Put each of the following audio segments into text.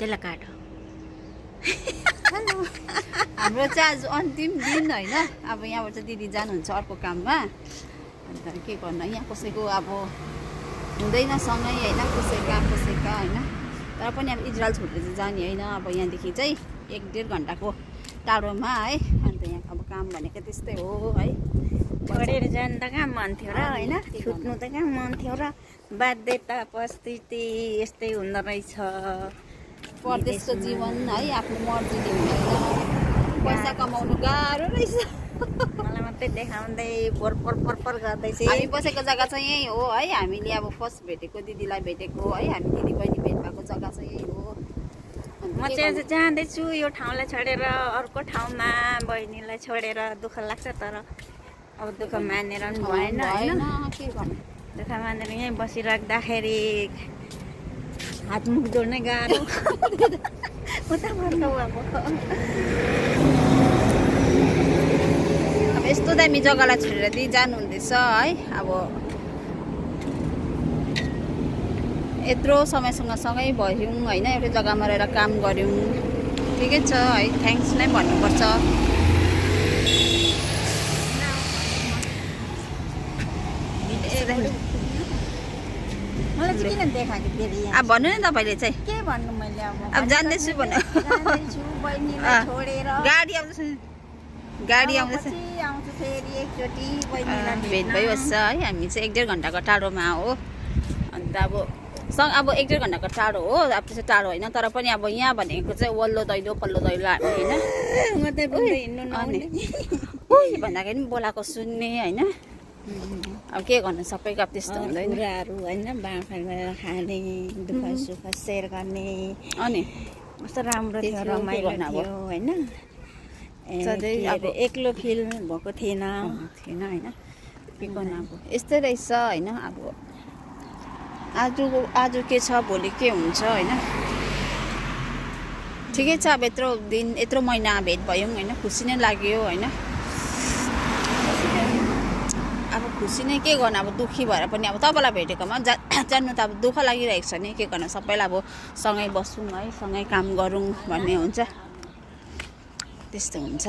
त्यसलाई काट हाम्रो चाहिँ आज अन्तिम दिन होइन अब यहाँबाट चाहिँ दिदी जानुहुन्छ अर्को काममा अन्त के गर्नु यहाँ कसैको अब हुँदैन सँगै होइन कसैका होइन तर पनि अब इजरायल छोडेर चाहिँ जाने होइन अब यहाँदेखि चाहिँ 1-1.5 घन्टाको टाढोमा है अन्त यहाँ अब काम भनेको त्यस्तै हो है छोडेर जानु त कहाँ मन थियो र होइन छुट्नु त कहाँ मन थियो र बाध्यता परिस्थिति यस्तै हुँदो रहेछ परदेशको जीवन है आफ्नो मर्जीले हुँदैन पैसा कमाउनु गाह्रो रहेछ मलाई मात्रै देखाउँदै पोर गर्दैछ हामी बसेको जग्गा चाहिँ यही हो है हामीले अब फर्स्ट भेटेको दिदीलाई भेटेको है हामी दिदी बहिनी भेट भएको जग्गा चाहिँ यही हो म चाहिँ जाँदैछु यो ठाउँलाई छोडेर अर्को ठाउँमा बहिनीलाई छोडेर दुःख लाग्छ तर अब दुःख मानेर पनि भएन होइन के गर्नु दुःख मानेर यहीँ बसिराख्दाखेरि हात मुख जोड्नै गाह्रो उता भन्नु अब यस्तो दामी जग्गालाई छोडेर दिदी जानुहुँदैछ है अब यत्रो समयसँग सँगै भयौँ होइन एउटै जग्गामा रहेर काम गऱ्यौँ ठिकै छ है थ्याङ्क्स नै भन्नुपर्छ मलाई चाहिँ किन देखाएको फेरि अब भन्नु नि तपाईँले चाहिँ के भन्नु मैले अब जान्दैछु भन्नु बहिनीलाई छोडेर गाडी आउँदैछ गाडी आउँदैछ आउँछु फेरि एकचोटि बहिनीलाई भेट भइबस्छ है हामी चाहिँ 1-1.5 घन्टाको टाढोमा हो अन्त अब 1-1.5 घन्टाको टाढो हो अब त्यसै टाढो होइन तर पनि अब यहाँ भनेको चाहिँ वल्लो दैलो पल्लो दैलो हामी होइन भन्दाखेरि पनि बोलाएको सुन्ने होइन अब के गर्नु सबैको अब त्यस्तो हुँदैन कुराहरू होइन बाँडफाँड गरेर खाने दुःख सुख सेयर गर्ने अनि कस्तो राम्रो थियो रमाइलो थियो होइन एक्लो फिल भएको थिएन होइन के गर्नु अब यस्तै रहेछ होइन अब आज के छ भोलि के हुन्छ होइन ठिकै छ अब यत्रो महिना भेट भयौँ होइन खुसी नै लाग्यो होइन अब खुसी नै के गर्नु अब दुःखी भएर पनि अब तपाईँलाई भेटेकोमा जान्नु त अब दुःख लागिरहेको छ नि के गर्नु सबैलाई अब सँगै बसौँ है सँगै काम गरौँ भन्ने हुन्छ त्यस्तो हुन्छ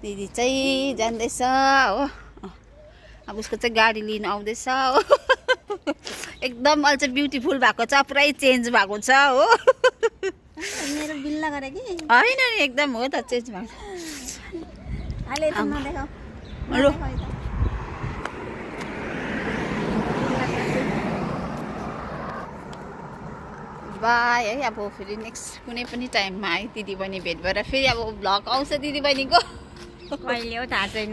दिदी चाहिँ जान्दैछ हो अब उसको चाहिँ गाडी लिनु आउँदैछ हो एकदम अहिले चाहिँ ब्युटिफुल भएको छ पुरै चेन्ज भएको छ हो मेरो बिल्ला गरे कि होइन नि एकदम हो त चेन्ज भएको बाई है अब फेरि नेक्स्ट कुनै पनि टाइममा है दिदी बहिनी भेट भएर फेरि अब भ्लग आउँछ दिदी बहिनीको कहिले हो थाहा छैन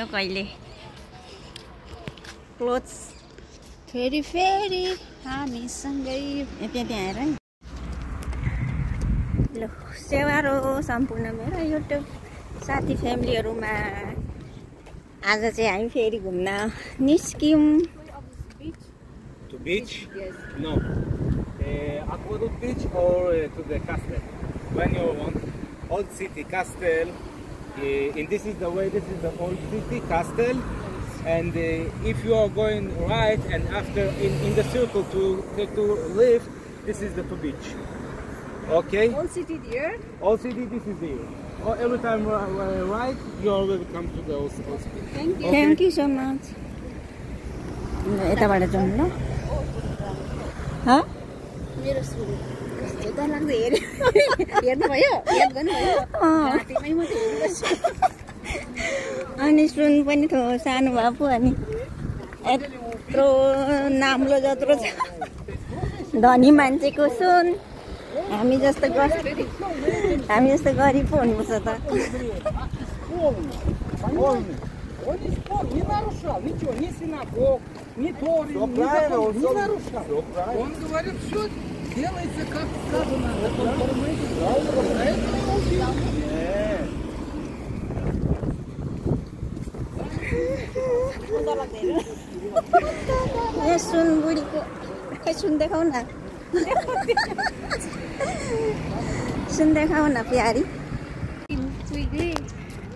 कहिले क्लोथ्स फेरि हामीसँगै त्यहाँ आएर ल सेवारो सम्पूर्ण मेरो युट्युब साथी फ्यामिलीहरूमा आज चाहिँ हामी फेरि घुम्न निस्क्यौँ To beach? Yes. No. Aqueduct beach or to the castle? When you want old city castle, and this is the way. This is the old city castle, and if you are going right and after in the circle to live, this is the beach. Okay. Old city there. Old city. This is there. Every time right, you are welcome to the old city. Thank you. Okay. Thank you so much. यताबाट जाउँ ल मेरो सुरु कस्तो डर लाग्दै हेर्नुभयो याद गर्नुभयो घाँटीमै मात्रै हेरिबस्छु अनि सुन पनि थियो सानो भए पो अनि यत्रो नाम्लो जत्रो छ धनी मान्छेको सुन हामी जस्तो गरिब पो हुनुपर्छ त Он не спор, не нарушал, ничего, ни синагог, ни Торы, ни закон, не нарушал. Он говорит, все делается как сказано. ए सुन बुढीको सुन देखाउ न सुन देखाउ न प्यारी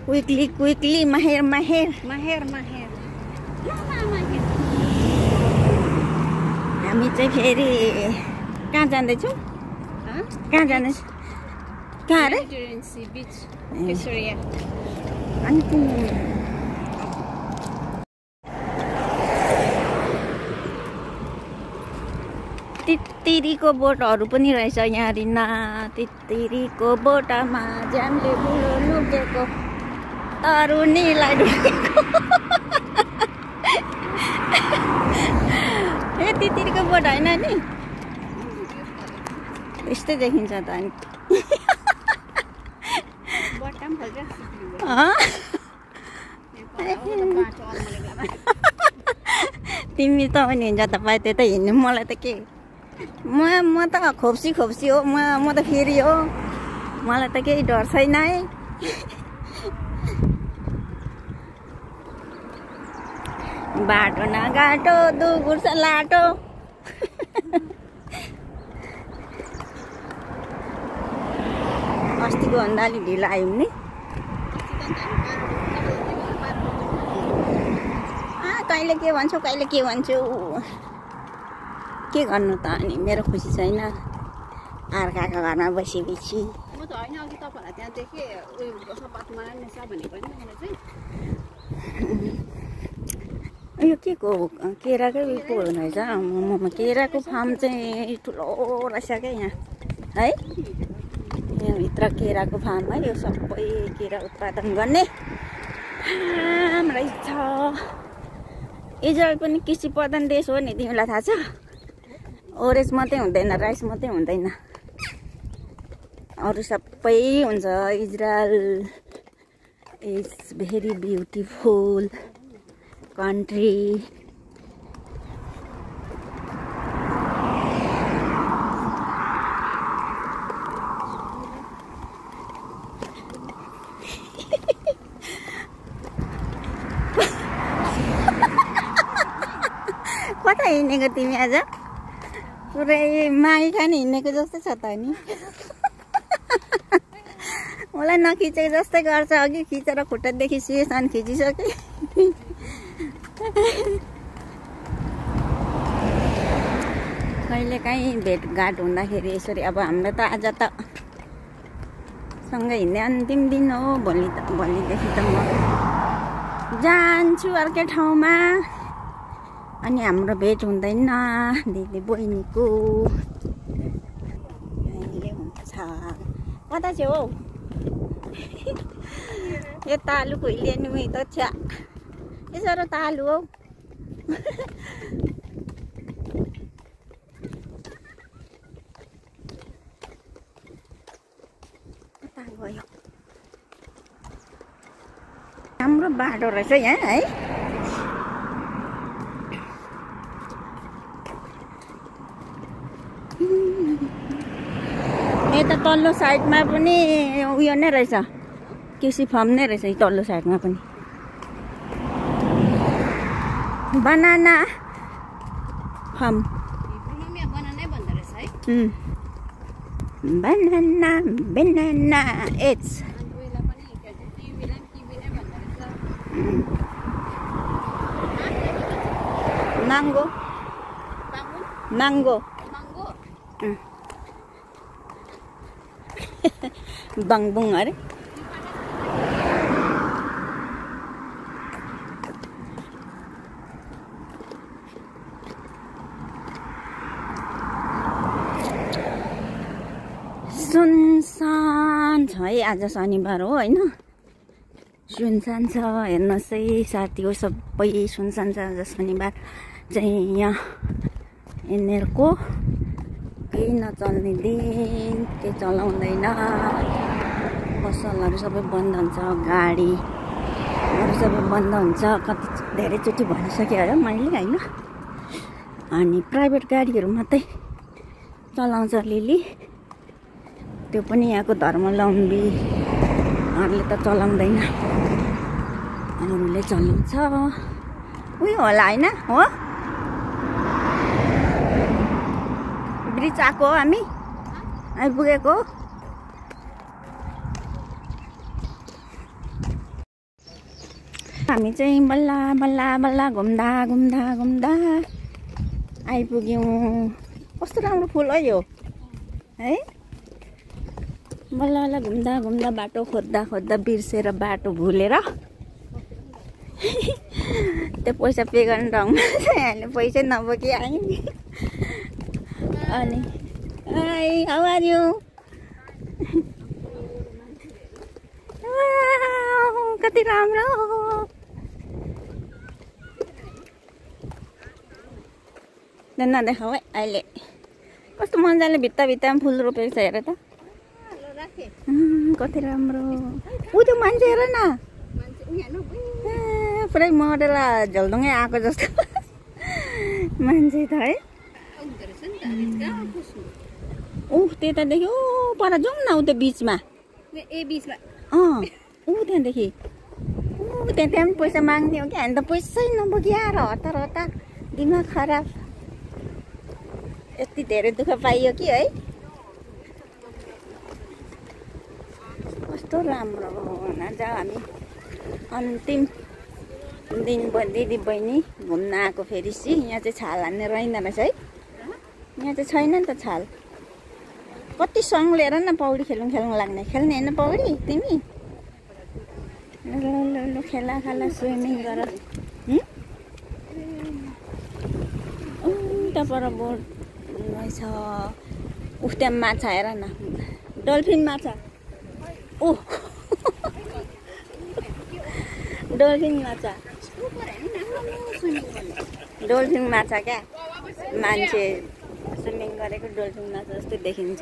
क्विकली माहिर हामी चाहिँ फेरि कहाँ जाँदैछौ? कहाँ जाँदैछ? कहाँ अरे? Mediterranean Sea Beach, Caesarea. अनि तित्तिरीको बोटहरू पनि रहेछ यहाँ रिना। तित्तिरीको बोटमा ज्यानले बुढो लुकेको तरुनीलाई ढुकेको। ए तित्तिरीको बोट होइन नि? यस्तै देखिन्छ त अनि। तिमी त पनि हिँड्छ तपाईँ त्यता हिँड्नु, मलाई त के, म त खोप्सी हो, म त फेरि हो, मलाई त केही डर छैन है। बाटो नघाटो दुगुर्छ लाटो। अस्तिको भन्दा अलि ढिलो आयौँ नि। कहिले के भन्छौ कहिले के भन्छौ, के गर्नु त अनि, मेरो खुसी छैन अर्काको घरमा बसेपछि। म त होइन अघि तपाईँहरूलाई त्यहाँ देखेँ उयो सपातमा रहेछ भनेको होइन मलाई चाहिँ। यो के को केराकै उयो रहेछ, मोमोमा केराको फार्म चाहिँ ठुलो रहेछ क्या यहाँ है। यहाँभित्र केराको फार्म है, यो सबै केरा उत्पादन गर्ने फार्म रहेछ। इजरायल पनि कृषि प्रधान देश हो नि, तिमीलाई थाहा छ? ओरेन्ज मात्रै हुँदैन, राइस मात्रै हुँदैन, अरू सबै हुन्छ। Israel is very beautiful country. कता हिँडेको तिमी आज? पुरै मागी खान हिँडेको जस्तै छ त नि। मलाई नखिचेको जस्तै गर्छ, अघि खिचेर खुट्टादेखि सिएसम्म खिचिसके। कहिले काहीँ भेटघाट हुँदाखेरि यसरी, अब हाम्रो त आज त सँगै हिँड्ने अन्तिम दिन हो। भोलिदेखि त म जान्छु अर्कै ठाउँमा, अनि हाम्रो भेट हुँदैन दिदी बहिनीको। अहिले हुन्छ कता छेउ हौ? यो तालु खुइलिएन त छ्या, यसो तालु हौ। कता गयो? राम्रो बाटो रहेछ यहाँ है। यता तल्लो साइडमा पनि उयो नै रहेछ, कृषि फार्म नै रहेछ तल्लो साइडमा पनि। Banana farm, banana eats mango mango बाङबुङ अरे। सुनसान छ है आज, शनिबार हो होइन, सुनसान छ। हेर्नुहोस् है साथीको सबै सुनसान छ आज शनिबार चाहिँ। यहाँ यिनीहरूको केही नचल्ने दिन, केही चलाउँदैन, पसलहरू सबै बन्द हुन्छ, गाडीहरू सबै बन्द हुन्छ। कति धेरैचोटि भनिसकेँ होला मैले होइन। अनि प्राइभेट गाडीहरू मात्रै चलाउँछ अलिअलि, त्यो पनि यहाँको धर्मावलम्बीहरूले त चलाउँदैन, अरूले चलाउँछ। उयो होला होइन हो, ब्रिज आएको हो, हामी आइपुगेको। हामी चाहिँ बल्ल बल्ल बल्ल घुम्दा घुम्दा घुम्दा आइपुग्यौँ कस्तो राम्रो फुल हो यो है। बल्ल बल्ल घुम्दा घुम्दा बाटो खोज्दा खोज्दा बिर्सेर बाटो भुलेर त्यो पैसा पे गर्ने ठाउँमा चाहिँ हामीले पैसै नबोकी आयौँ नि। अनि हाई हाउ आर यु? कति राम्रो नदेखाऊ है अहिले कस्तो मजाले भित्ता भित्तामा फुल रोपेको छ हेर त कति राम्रो। ऊ त्यो मान्छे हेर न पुरै मरेर झल्दुङै आएको जस्तो मान्छे त है। त्यतादेखि ऊ पर जाउँ न ऊ त्यो बिचमा ऊ त्यहाँदेखि त्यहाँ पनि पैसा माग्ने हो कि हामी त पैसै नबोकी आएर हतार हतार दिमाग खराब। यति धेरै दुःख पाइयो कि है। कस्तो राम्रो नजाऊ हामी अन्तिम दिन दिदी बहिनी घुम्न आएको फेरि यहाँ चाहिँ छाल हान्ने रहेन रहेछ है। यहाँ चाहिँ छैन नि त छाल। कति सङ लिएर न पौडी खेल्नु लाग्ने खेल्ने होइन पौडी तिमी? ल खेला खाला स्विमिङ गर। उता पर बोट रहेछ। उफ त्यहाँ माछा हेर न डल्फिन माछा। ओ डल्फिन माछा डल्फिन माछा क्या मान्छे स्विमिङ गरेको डल्फिन माछा जस्तो देखिन्छ।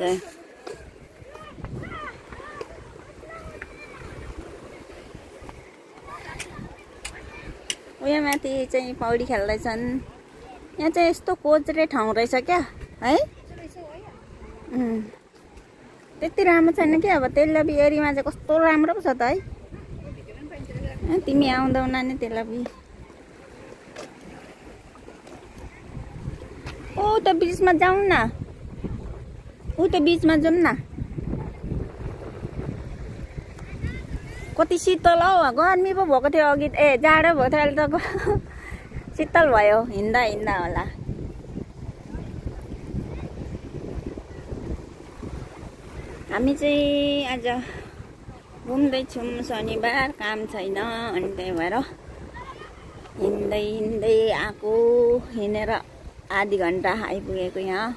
उयो माथि चाहिँ पौडी खेल्दैछन्। यहाँ चाहिँ यस्तो कोचरे ठाउँ रहेछ क्या है। त्यति राम्रो छैन कि अब तेल्लाबी एरियामा चाहिँ कस्तो राम्रो पो छ त है। तिमी आउँदैनौ नानी तेल्लाबी। ओ त बिचमा जाउँ न ऊ त्यो बिचमा जाउँ न। कति शीतल हौ गर्मी पो भएको थियो अघि जाडो भएको थियो अहिले त शीतल भयो हिँड्दा हिँड्दा होला। हामी चाहिँ आज घुम्दैछौँ शनिबार काम छैन अनि त्यही भएर हिँड्दै हिँड्दै आएको। हिँडेर आधी घन्टा आइपुगेको यहाँ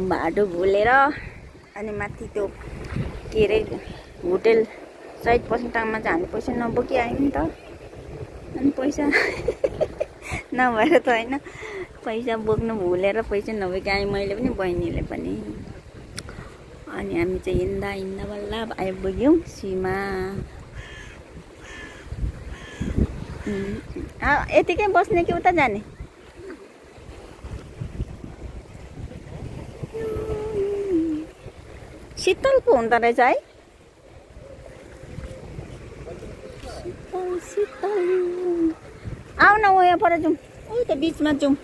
बाटो भुलेर। अनि माथि त्यो के अरे होटेल साइड पसन्टाङमा चाहिँ हामी पैसा नबोकी आयौँ नि त। अनि पैसा नभएर त होइन पैसा बोक्नु भुलेर पैसा नबोकी आएँ मैले पनि बहिनीले पनि। अनि हामी चाहिँ हिँड्दा हिँड्दा बल्ल आइपुग्यौँ सीमा। यतिकै बस्ने कि उता जाने? शीतल पो हुँदो रहेछ है। शीतल आऊ न यहाँ पर जाउँ ऊ त्यो बिचमा जाउँ।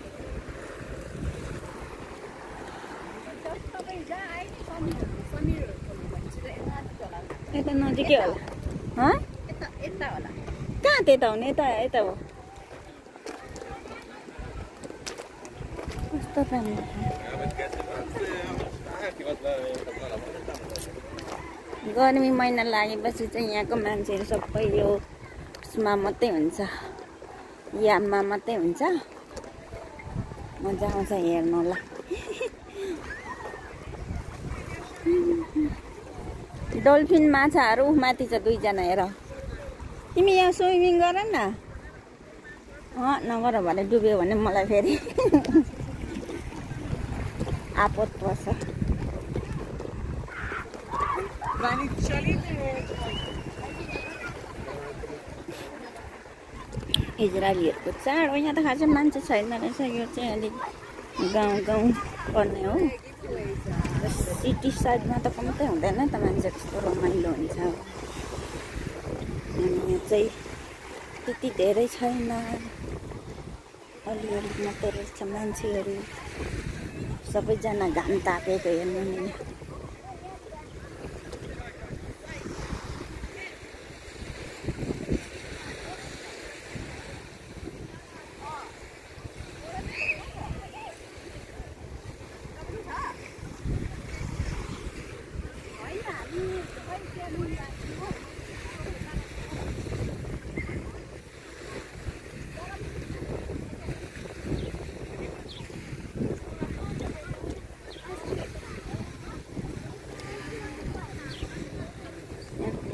यता नजिकै होला कहाँ त्यता हुने यता हो। कस्तो राम्रो गर्मी महिना लागेपछि चाहिँ यहाँको मान्छेहरू सबै यो उसमा मात्रै हुन्छ याममा मात्रै हुन्छ। मजा आउँछ हेर्नुलाई। डल्फिन माछाहरू माथि छ दुईजना हेर। तिमी यहाँ स्विमिङ गर न। नगर भने डुब्यो भने मलाई फेरि आपत पर्छ। इजरायलीहरूको चाड हो। यहाँ त खासै मान्छे छैन रहेछ। यो चाहिँ अलिक गाउँ गाउँ पर्ने हो। सिटी साइडमा त कम्ती हुँदैन त मान्छे कस्तो रमाइलो हुन्छ। अनि यहाँ चाहिँ त्यति धेरै छैन अलिअलि मात्रै रहेछ मान्छेहरू। सबैजना घाम तापेको हेर्नु नि।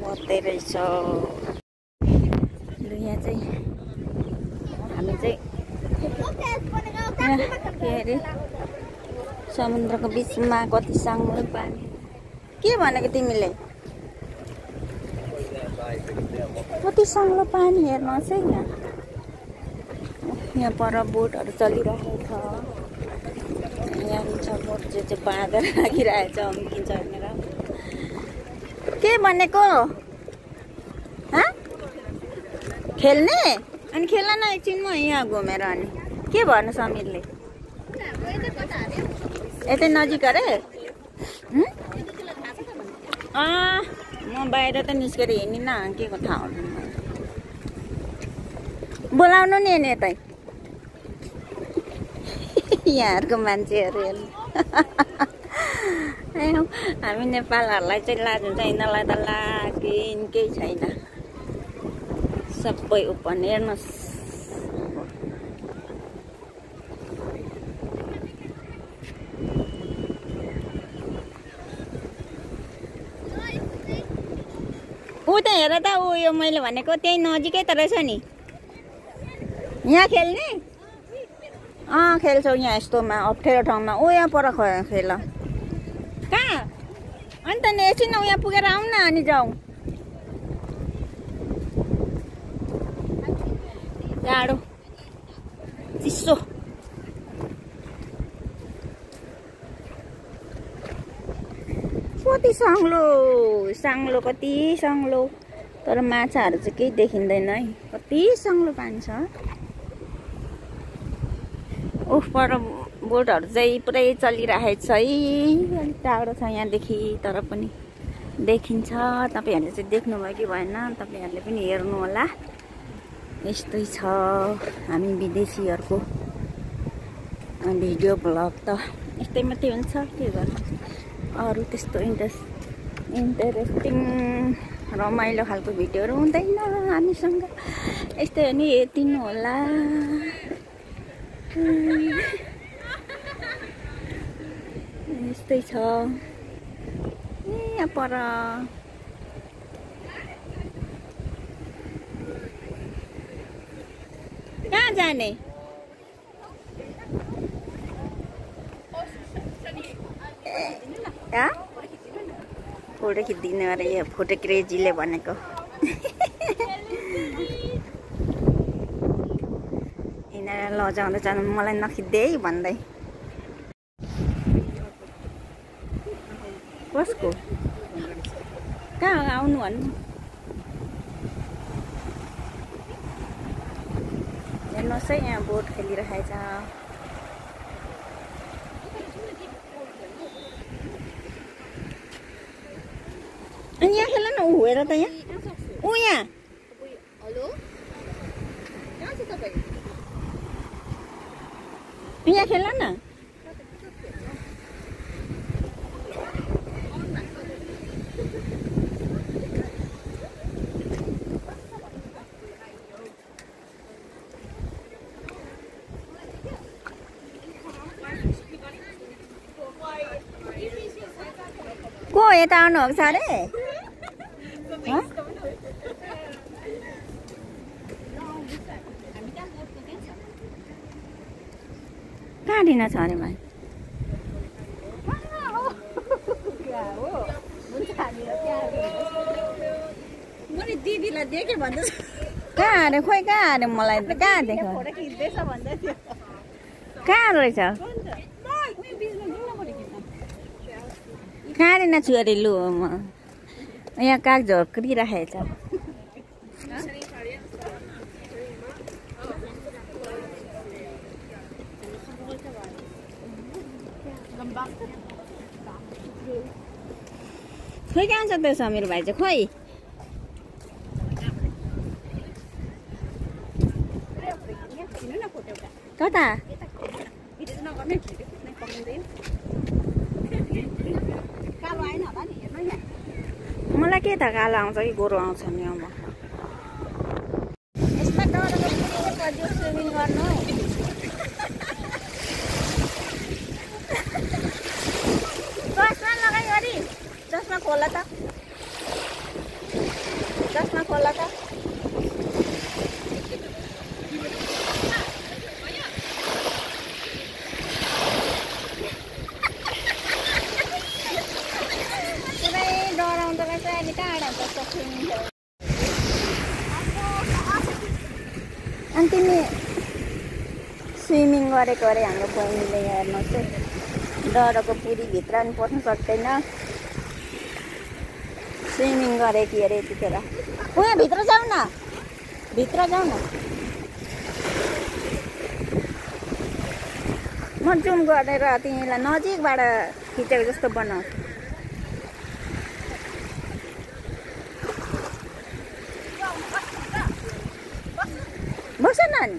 बत्दै रहेछ लु यहाँ चाहिँ हामी चाहिँ के अरे समुद्रको बिचमा कति साङ्लो पानी के भनेको तिमीले कति साङ्लो पानी हेर्नुहोस् है यहाँ पर बोटहरू चलिरहेको छ यहाँ छ बोट चाहिँ बाँधेर राखिरहेको छ अम्किन्छ भनेर के भनेको खेल्ने अनि खेल्न न एकछिन म यहाँ घुमेर अनि के भन्नु समीरले यतै नजिक अरे म बाहिर त निस्केर हिँड्दिनँ के को थाहा हुँदैन बोलाउनु नि हेर्ने यतै यहाँहरूको मान्छेहरू हेर्नु हामी नेपालहरूलाई चाहिँ लाज हुन्छ यिनीहरूलाई त लागिन केही छैन सबै ओपन हेर्नुहोस् ऊ त हेर त ऊ यो मैले भनेको त्यही नजिकै त रहेछ नि यहाँ खेल्ने खेल्छौँ यहाँ यस्तोमा अप्ठ्यारो ठाउँमा ऊ यहाँ पर खेल कहाँ अन्त नि एकछिन यहाँ पुगेर आउँ न अनि जाउँ जाडो चिसो कति साङ्लो साङ्लो कति साङ्लो तर माछाहरू चाहिँ केही देखिँदैन है कति साङ्लो पानी छ उफ पर बोटहरू चाहिँ पुरै चलिरहेको छ है अलिक टाढो छ यहाँदेखि तर पनि देखिन्छ तपाईँहरूले चाहिँ देख्नुभयो कि भएन तपाईँहरूले पनि हेर्नु होला यस्तै छ हामी विदेशीहरूको भिडियो ब्लग त यस्तै मात्रै हुन्छ के गर्नु अरू त्यस्तो इन्टरेस्टिङ रमाइलो खालको भिडियोहरू हुँदैन हामीसँग यस्तै हो नि हेरिदिनु होला यस्तै छ यहाँ पर कहाँ जाने फोटो खिच्दिनु अरे यो फोटो क्रेजीले भनेको यिनीहरू लजाउँदै जानु मलाई नखिच्दै भन्दै कसको कहाँ आउनु भन्नु हेर्नुहोस् है यहाँ बोट खेलिरहेको छ अनि यहाँ खेल न ऊ हेर त यहाँ ऊ यहाँ यहाँ खेल न को यता आउनुभएको छ अरे कहाँ दिन छ अरे भाइ दिदीलाई देखेँ भन्दैछ कहाँ अरे खोइ कहाँ अरे मलाई त कहाँ देख्यो कहाँ रहेछ कहाँ दिन छु अरे लु म यहाँ काग झर्किराखेको छ खोइ कहाँ छ त समीर भाइ चाहिँ खोइ कता मलाई के थाहा कालो आउँछ कि गोरो आउँछ नि अब यसमा डरको पुरै पर्यो स्विमिङ गर्नु चस्मा लगाइ गरी चस्मा खोला त चस्मा खोला त अनि तिमी स्विमिङ गरेको अरे हाम्रो बहिनीले हेर्नुहोस् है डरको पुरीभित्र पनि पस्नु सक्दैन स्विमिङ गरेकी अरे यतिखेर उहाँ भित्र जाऊ न भित्र जाऊ न म जुम गरेर तिमीलाई नजिकबाट खिचेको जस्तो बनाउँछु बस न नि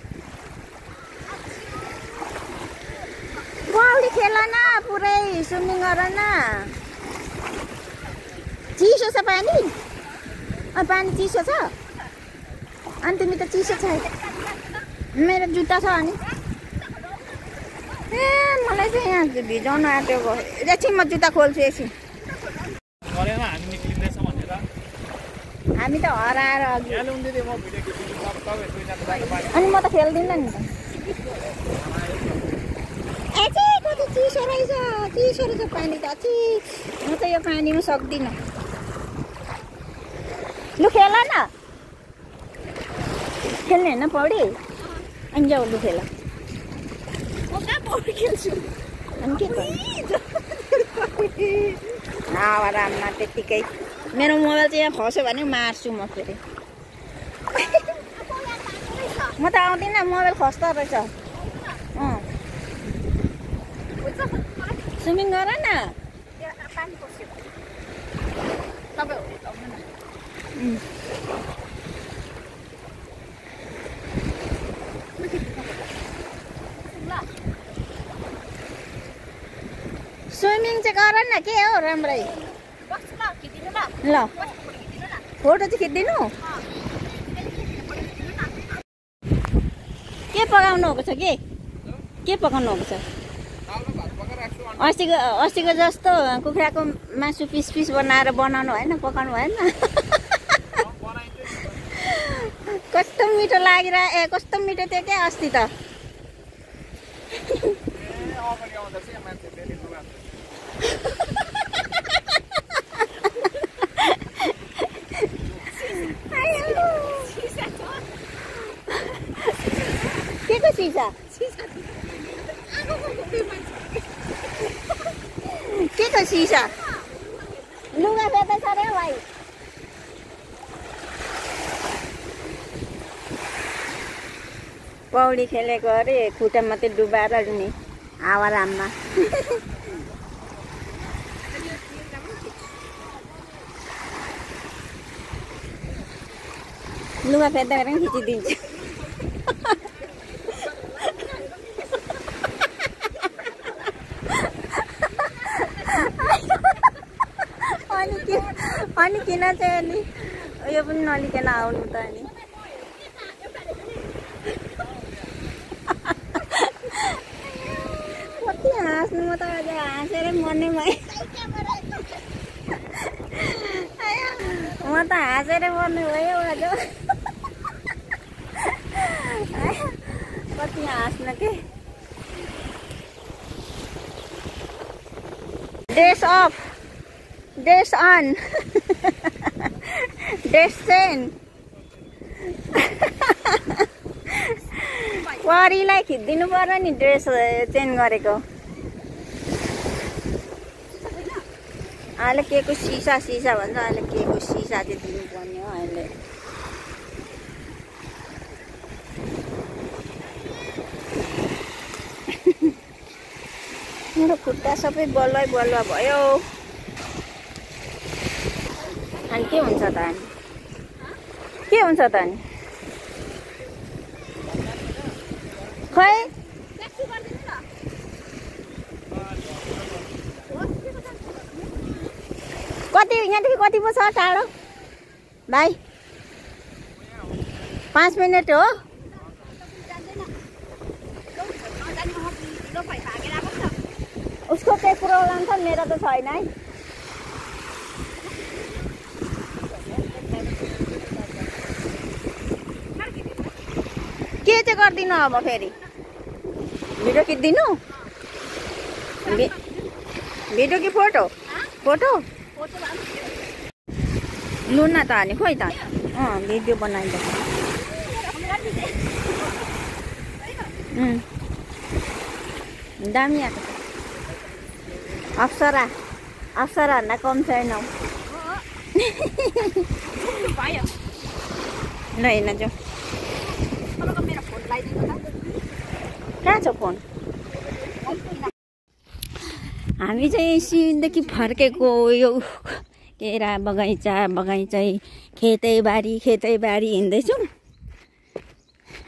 पौडी खेल न पुरै स्विमिङ गर न चिसो छ पानी पानी चिसो छ अनि तिमी त चिसो छ मेरो जुत्ता छ अनि ए मलाई चाहिँ यहाँ भिजाउन आँटेको एकछिन म जुत्ता खोल्छु एकछिन हामी त हराएर अघि अनि म त खेल्दिनँ नि त कति चिसो रहेछ पानी त म त यो पानीमा सक्दिनँ लु खेल न खेल्ने होइन पौडी अनि जाऊ लु खेल पौडी खेल्छु अनि के आराममा त्यत्तिकै मेरो मोबाइल चाहिँ यहाँ खस्यो भने मार्छु म फेरि म त आउँदिनँ मोबाइल खस्दो रहेछ स्विमिङ गर न स्विमिङ चाहिँ गर न के हो राम्रै ल फोटो चाहिँ खिच्दिनु के पकाउनु भएको छ के पकाउनु भएको छ अस्तिको जस्तो कुखुराको मासु पिस बनाएर बनाउनु भएन पकाउनु भएन कस्तो मिठो लागिरह्यो कस्तो मिठो थियो क्या अस्ति त के को सिसा के को सिसा लुगा फेर्दै छ रे भाइ पौडी खेलेको अरे खुट्टा मात्रै डुबाएर नि हावाराममा लुगा फेर्दा गरेर खिचिदिन्छु अनि किन चाहिँ अनि यो पनि नलिकन आउनु त अनि कति हाँस्नु म त अझै हाँसेरै मर्ने भएँ म त हाँसेरै मर्ने भयो आज कति हाँस्नु के dress off dress on dress change परिलाई खिचिदिनु पर्यो नि ड्रेस चेन्ज गरेको अहिले के को सिसा भन्छ अहिले के को सिसा चाहिँ दिनुपर्ने हो अहिले मेरो खुट्टा सबै बलुवा भयो अनि के हुन्छ त अनि खै कति यहाँदेखि कति पो छ टाढो भाइ 5 मिनट हो उसको चाहिँ प्रोग्राम छ मेरो त छैन है के चाहिँ गर्दिनु अब फेरि भिडियो खिच्दिनु भिडियो कि फोटो फोटो लुन त हाने खोइ त भिडियो बनाइन्छ दामी आएको अप्सरा भन्दा कम छैन ल हेर्न जाऊ कहाँ छ फोन हामी चाहिँ सिँदेखि फर्केको यो केरा बगैँचा खेतैबारी हिँड्दैछौँ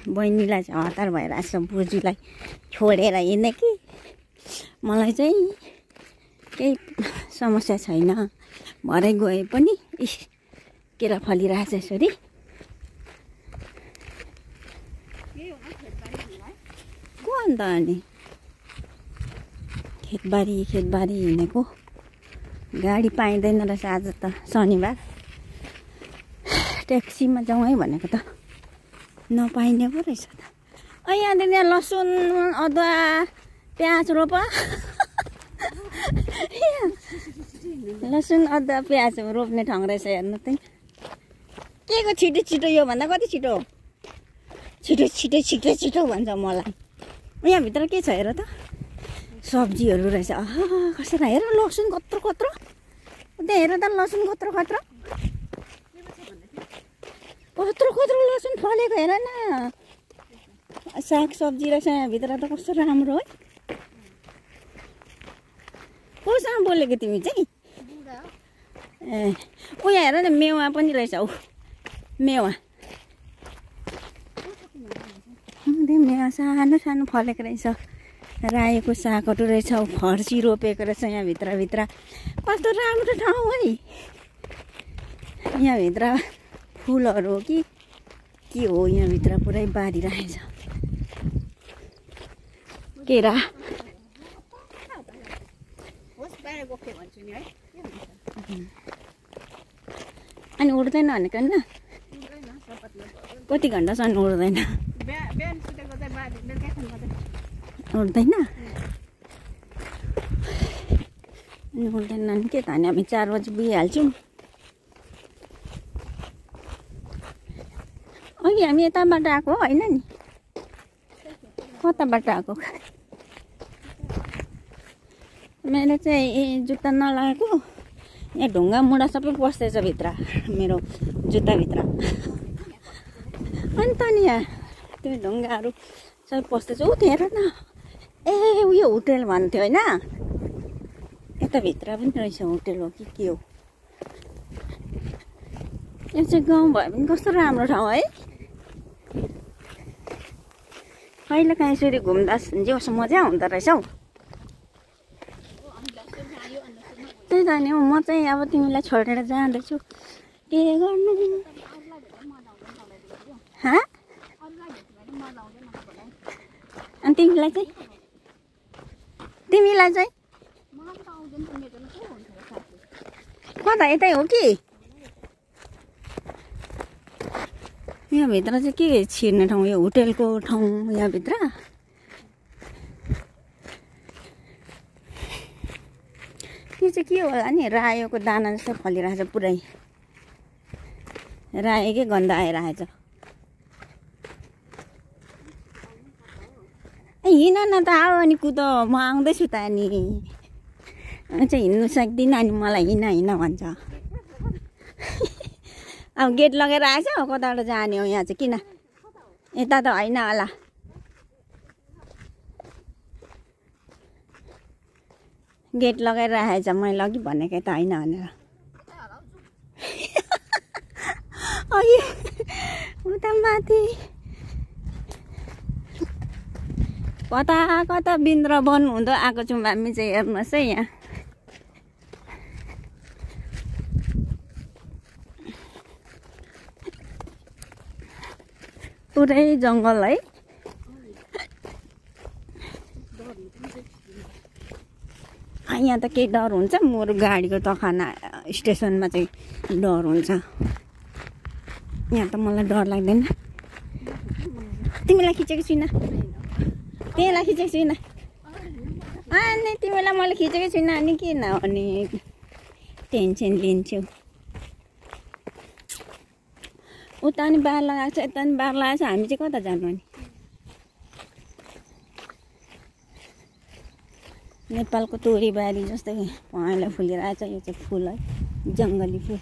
बहिनीलाई चाहिँ हतार भइरहेको छ बोजूलाई छोडेर हिँड्ने कि मलाई चाहिँ केही समस्या छैन भरे गए पनि केरा फलिरहेछ यसरी को अन्त अनि खेतबारी हिँडेको गाडी पाइँदैन रहेछ आज त शनिबार ट्याक्सीमा जाउँ है भनेको त नपाइने पो रहेछ त यहाँदेखि लसुन अदुवा प्याज रोप लसुन अदुवा प्याज रोप्ने ठाउँ रहेछ हेर्नु त के को छिटो योभन्दा कति छिटो भन्छ मलाई यहाँभित्र के छ हेर त सब्जीहरू रहेछ कसरी हेर लसुन कत्रो त्यहाँ हेर त लसुन कत्रो लसुन फलेको हेर न साग सब्जी रहेछ यहाँभित्र त कस्तो राम्रो है कोसँग बोलेको तिमी चाहिँ ए यहाँ हेर न मेवा पनि रहेछ मेवा सानो फलेको रहेछ रायोको सागहरू रहेछ फर्सी रोपेको रहेछ यहाँभित्र कस्तो राम्रो ठाउँ है यहाँभित्र फुलहरू हो कि के हो यहाँभित्र पुरै बारी रहेछ केरा अनि उड्दैन भनेको न कति घन्टासम्म उड्दैन उड्दैन के त भने हामी 4 बजी पुगिहाल्छौँ अघि हामी यताबाट आएको होइन नि कताबाट आएको मैले चाहिँ जुत्ता नलागेको यहाँ ढुङ्गा मुढा सबै पस्दैछ भित्र मेरो जुत्ताभित्र अनि त नि यहाँ त्यो ढुङ्गाहरू सबै पस्दैछ ऊ हेर न ए उयो होटेल भन्थ्यो होइन यताभित्र पनि रहेछ होटेल हो कि के हो यो चाहिँ गाउँ भयो भने कस्तो राम्रो ठाउँ है कहिले काहीँ यसरी घुम्दा जेउस मजा हुँदो रहेछ हौ त्यही त नि म चाहिँ अब तिमीलाई छोडेर जाँदैछु के गर्नु अनि तिमीलाई चाहिँ कता यतै हो कि यहाँभित्र चाहिँ के छिर्ने ठाउँ यो होटेलको ठाउँ यहाँभित्र यो चाहिँ के होला नि रायोको दाना जस्तो फलिरहेछ पुरै रायोकै गन्ध आइरहेछ हिँड न त आऊ अनि कुद म आउँदैछु त अनि चाहिँ हिँड्नु सक्दिनँ अनि मलाई हिँड भन्छ अब गेट लगेर आएछ कताबाट जाने हो यहाँ चाहिँ किन यता त होइन होला गेट लगाएर राखेछ मैले अघि भनेको त होइन भनेर अघि उता माथि कता वृन्दावन हुँदो आएको छौँ हामी चाहिँ हेर्नुहोस् है यहाँ पुरै जङ्गल है। यहाँ त केही डर हुन्छ, मेरो गाडीको तखाना स्टेसनमा चाहिँ डर हुन्छ। यहाँ त मलाई डर लाग्दैन। तिमीलाई खिचेको छुइनँ, त्यहीलाई खिचेको छुइनँ अनि तिमीलाई मैले खिचेको छुइनँ अनि किन अनि टेन्सन लिन्छु। उता नि बार लगाएको छ, यता नि बार लगाएको छ, हामी चाहिँ कता जानु अनि? नेपालको तोरीबारी जस्तै पहेँलो फुलिरहेछ। यो चाहिँ फुल है, जङ्गली फुल।